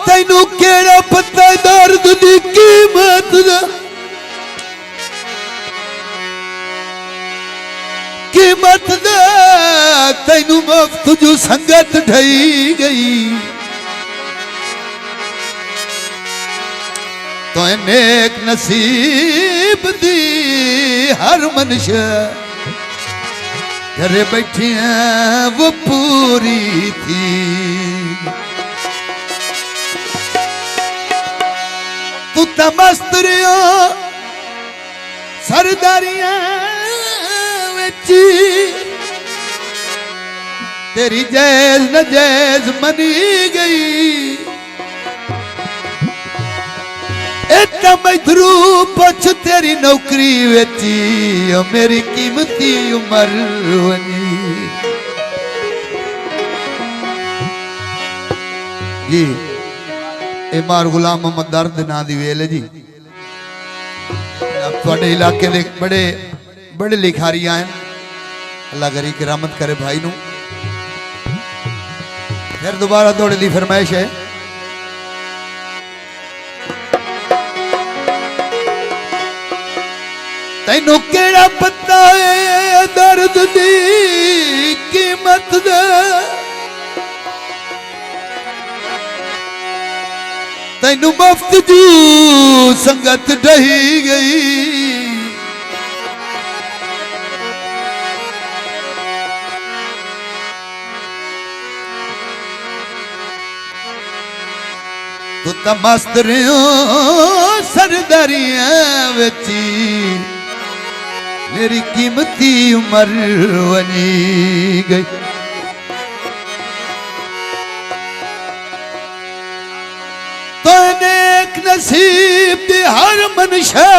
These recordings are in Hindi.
तैनू केड़ा पता दर्द दी कीमत दा कीमत दा तैनू मुफ्त जो संगत ढई गई तो नेक नसीब दी हर मनुष्य घरे बैठी वो पूरी थी तू तो मस्त रियो सरदारियां विच तेरी जैज न जैज मनी गई मैथरू पुछ तेरी नौकरी वेची मेरी कीमती उमर वनी जी इमार गुलाम मोहम्मद दर्द ना दी वेल जी थोड़े इलाके दे बड़े बड़े लिखारी हैं अल्लाह करी करामत करे भाई नू फिर दोबारा थोड़े दी फरमाइश है तैनू केड़ा पता है दर्द दी कीमत दा तैनू मुफ्त जू संगत ढही गई तू तो मस्त रियो सरदारियां विच मेरी कीमती उमर वनी गई तो नेक नसीब दे हर मनुष्य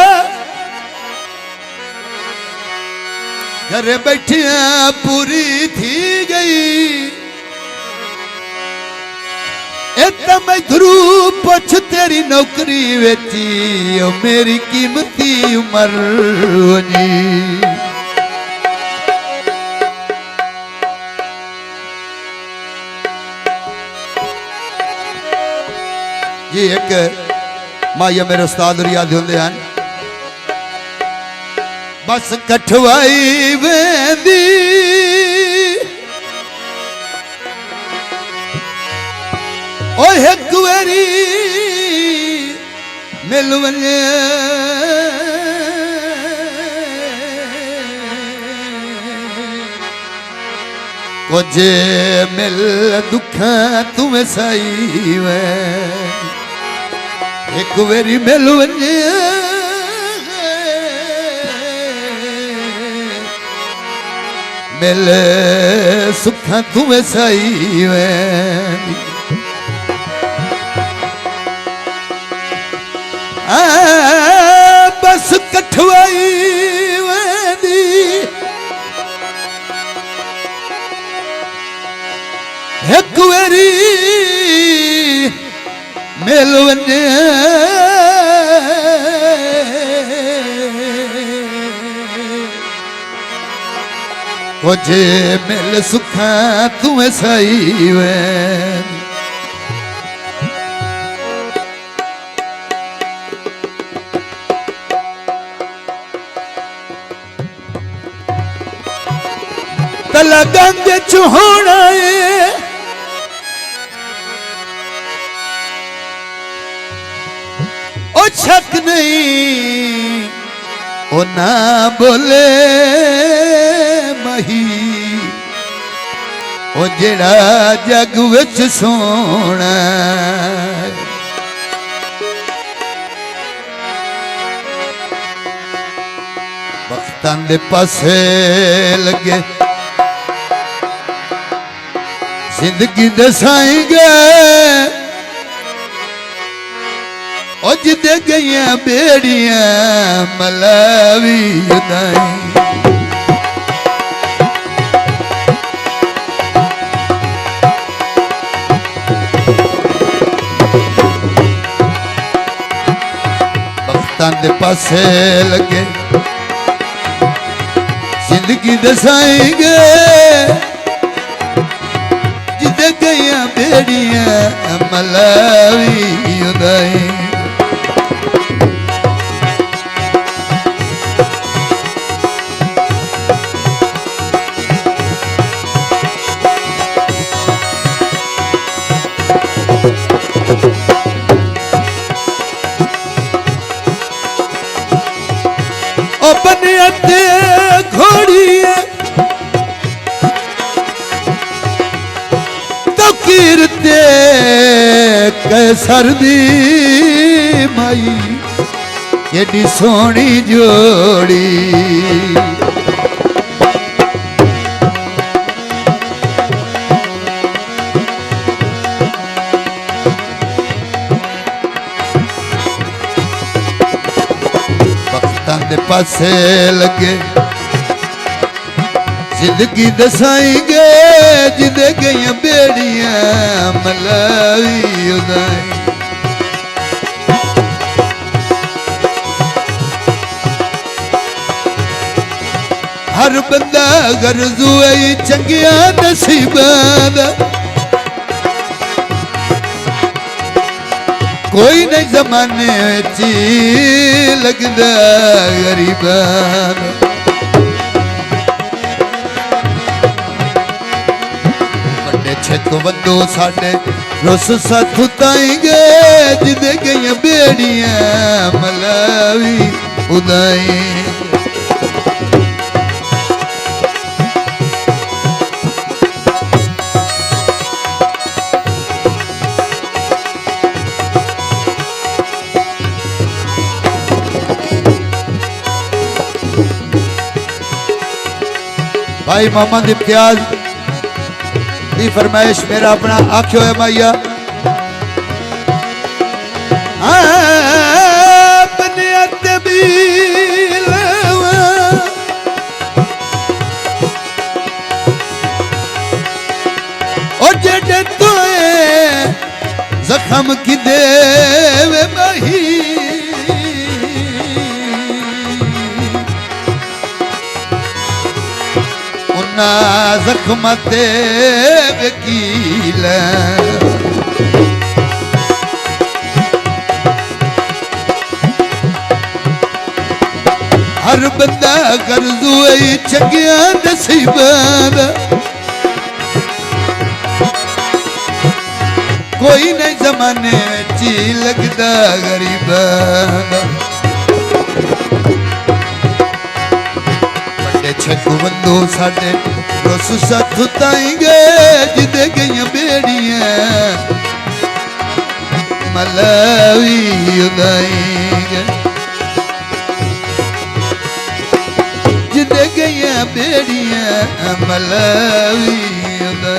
घरे बैठिया पूरी थी गई मैथरू पुछ तेरी नौकरी वेची मेरी कीमती उमर वनी जी एक माया मेरे उस्ताद रियाद होंदे हैं बस कठवाई वेंदी एक वेरी मिल वने कुछ मिल दुख तुम्हें सही वे एक वेरी मिल वने मिल सुख तुम्हें सही वे बस कठवाई वेंदी एक वेरी मिल वने कुछ मिल सुख तुम्हें सही वे तला गंग चुहोना ओ शक नहीं ओ ना बोले मही ओ जेड़ा जग विच सोना वक्तां दे पासे लगे जिंदगी दसाएंगे ओ जिदे गईया बेड़ियां मलावी उदाई वक्तां दे पासे लगे जिंदगी दसाएंगे जिदे गईया बेड़ियां मलावी उदाई अपने अते घोड़ी तो कीरते कैसर दी माई एडी सोनी जोड़ी दे पासे लगे जिंदगी दसाएंगे जिंदे गई बेड़ियां मलावी उदाई हर बंदा गरजू आई चंगिया नसीबां दा कोई नहीं जमाने ची लगदा गरीबान बड़े छेक बंदो साडे रुस साथ ताएंगे जिदे गई बेड़ियां मलावी उदाई भाई मोहम्मद इम्तियाज की फरमाइश मेरा अपना आख्यो है मैया और जेडे तो जख्म की देवे मही जख्म ते वकील हर बंदा गरजू चंगिया नसीबां कोई नहीं जमाने ची लगदा गरीबां छकू बंदो साडे रुस साथ ताएंगे जिदे गई बेड़ियां मलावी उदाई जिदे गई बेड़ियां मलावी उदाई